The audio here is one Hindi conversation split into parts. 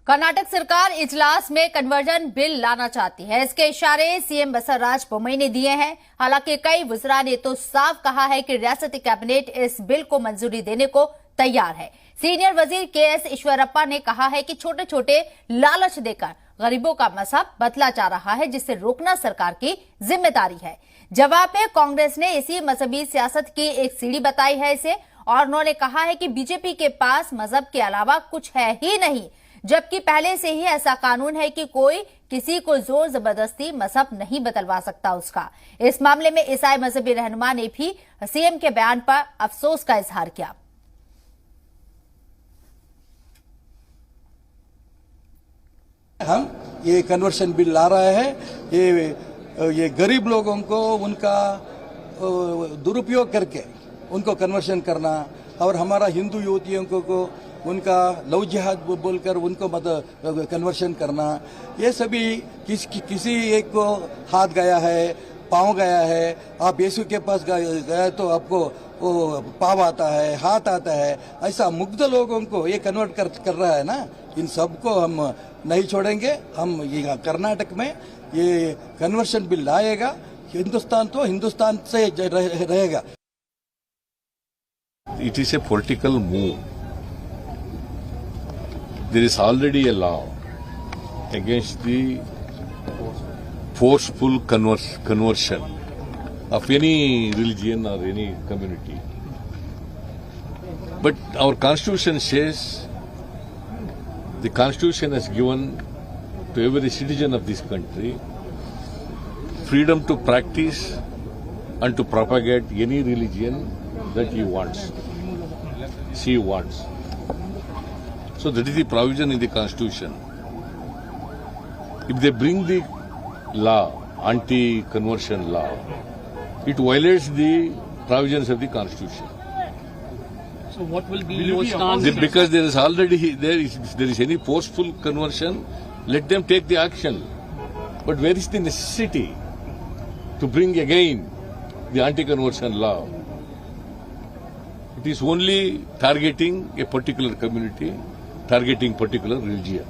कर्नाटक सरकार इजलास में कन्वर्जन बिल लाना चाहती है। इसके इशारे सीएम बसवराज बोम्मई ने दिए हैं। हालांकि कई वज़रा ने तो साफ कहा है कि रियासती कैबिनेट इस बिल को मंजूरी देने को तैयार है। सीनियर वजीर केएस ईश्वरप्पा ने कहा है कि छोटे छोटे लालच देकर गरीबों का मजहब बदला जा रहा है, जिसे रोकना सरकार की जिम्मेदारी है। जवाब में कांग्रेस ने इसी मजहबी सियासत की एक सीढ़ी बताई है इसे, और उन्होंने कहा है कि बीजेपी के पास मजहब के अलावा कुछ है ही नहीं, जबकि पहले से ही ऐसा कानून है कि कोई किसी को जोर जबरदस्ती मजहब नहीं बदलवा सकता उसका। इस मामले में ईसाई मजहबी रहनुमा ने भी सीएम के बयान पर अफसोस का इजहार किया। हम ये कन्वर्शन बिल ला रहे हैं, ये गरीब लोगों को उनका दुरुपयोग करके उनको कन्वर्शन करना, और हमारा हिंदू युवतियों को उनका लव जिहाद बोलकर उनको कन्वर्शन करना, ये सभी किसी एक को हाथ गया है, पाँव गया है। आप यीशु के पास गए तो आपको वो पाँव आता है, हाथ आता है। ऐसा मुग्ध लोगों को ये कन्वर्ट कर रहा है ना, इन सबको हम नहीं छोड़ेंगे। हम ये कर्नाटक में ये कन्वर्शन बिल लाएगा, हिंदुस्तान तो हिंदुस्तान से रहेगा। It is a political move. There is already a law against the forceful conversion of any religion or any community. But our constitution says the constitution has given to every citizen of this country freedom to practice and to propagate any religion that he wants, she wants. So that is the provision in the constitution. If they bring the law, anti-conversion law, it violates the provisions of the constitution. So what will be your stance? Because there is already, if there is any forceful conversion, let them take the action. But where is the necessity to bring again the anti-conversion law? It is only targeting a particular community, targeting particular religion.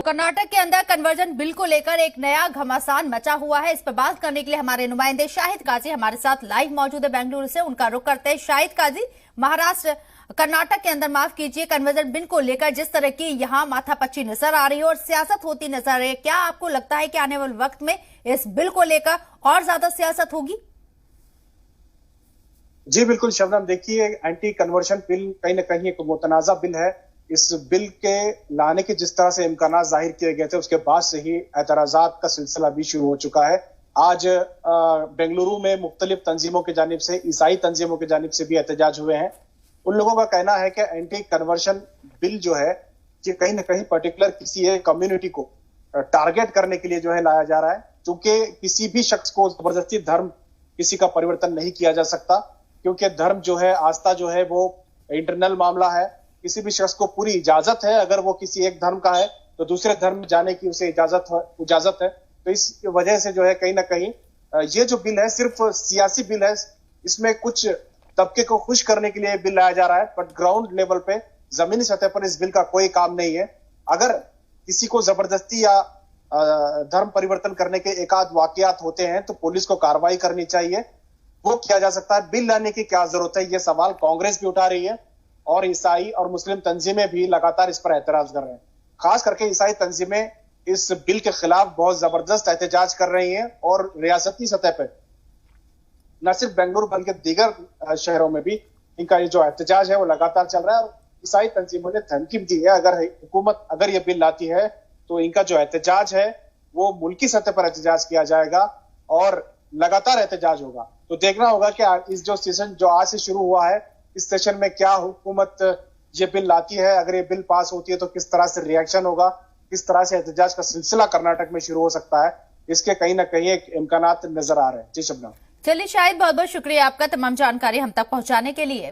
Karnataka के अंदर कन्वर्जन बिल को लेकर एक नया घमासान मचा हुआ है। इस पर बात करने के लिए हमारे नुमाइंदे शाहिद काजी हमारे साथ लाइव मौजूद है बेंगलुरु से। उनका रुख करते हैं। शाहिद काजी, महाराष्ट्र कर्नाटक के अंदर, माफ कीजिए, कन्वर्जन बिल को लेकर जिस तरह की यहाँ माथापच्ची नजर आ रही है और सियासत होती नजर आ रही है, क्या आपको लगता है कि आने वाले वक्त में इस बिल को लेकर और ज्यादा सियासत होगी? जी बिल्कुल शबनम, देखिए एंटी कन्वर्शन बिल कहीं ना कहीं एक मुतनाजा बिल है। इस बिल के लाने के जिस तरह से इम्कानात जाहिर किए गए थे, उसके बाद से ही एतराजात का सिलसिला भी शुरू हो चुका है। आज बेंगलुरु में मुख्तलिफ तंजीमों की जानिब से, ईसाई तंजीमों की जानिब से भी एहतजाज हुए हैं। उन लोगों का कहना है कि एंटी कन्वर्शन बिल जो है ये कहीं ना कहीं पर्टिकुलर किसी एक कम्युनिटी को टारगेट करने के लिए जो है लाया जा रहा है, क्योंकि किसी भी शख्स को जबरदस्ती धर्म किसी का परिवर्तन नहीं किया जा सकता, क्योंकि धर्म जो है, आस्था जो है, वो इंटरनल मामला है। किसी भी शख्स को पूरी इजाजत है, अगर वो किसी एक धर्म का है तो दूसरे धर्म में जाने की उसे इजाजत है। तो इस वजह से जो है कहीं ना कहीं ये जो बिल है सिर्फ सियासी बिल है। इसमें कुछ तबके को खुश करने के लिए बिल लाया जा रहा है, बट ग्राउंड लेवल पे, जमीनी सतह पर इस बिल का कोई काम नहीं है। अगर किसी को जबरदस्ती या धर्म परिवर्तन करने के एकाध वाकयात होते हैं तो पुलिस को कार्रवाई करनी चाहिए, वो किया जा सकता है। बिल लाने की क्या जरूरत है, ये सवाल कांग्रेस भी उठा रही है और ईसाई और मुस्लिम तंजीमें भी लगातार इस पर एतराज कर रहे हैं। खास करके ईसाई तंजीमें इस बिल के खिलाफ बहुत जबरदस्त एहतजाज कर रही हैं और रियासती सतह पर न सिर्फ बेंगलुरु बल्कि दीगर शहरों में भी इनका ये जो एहतजाज है वो लगातार चल रहा है। और ईसाई तंजीमों ने धमकी दी है, अगर हुकूमत अगर ये बिल लाती है तो इनका जो एहतजाज है वो मुल्की सतह पर एहतजाज किया जाएगा और लगातार एहतजाज होगा। तो देखना होगा कि इस जो सेशन जो आज से शुरू हुआ है, इस सेशन में क्या हुकूमत ये बिल लाती है। अगर ये बिल पास होती है तो किस तरह से रिएक्शन होगा, किस तरह से एहतजाज का सिलसिला कर्नाटक में शुरू हो सकता है, इसके कहीं ना कहीं एक इम्कानात नजर आ रहे हैं। जी शबनम। चलिए शाहिद, बहुत बहुत शुक्रिया आपका तमाम जानकारी हम तक पहुंचाने के लिए।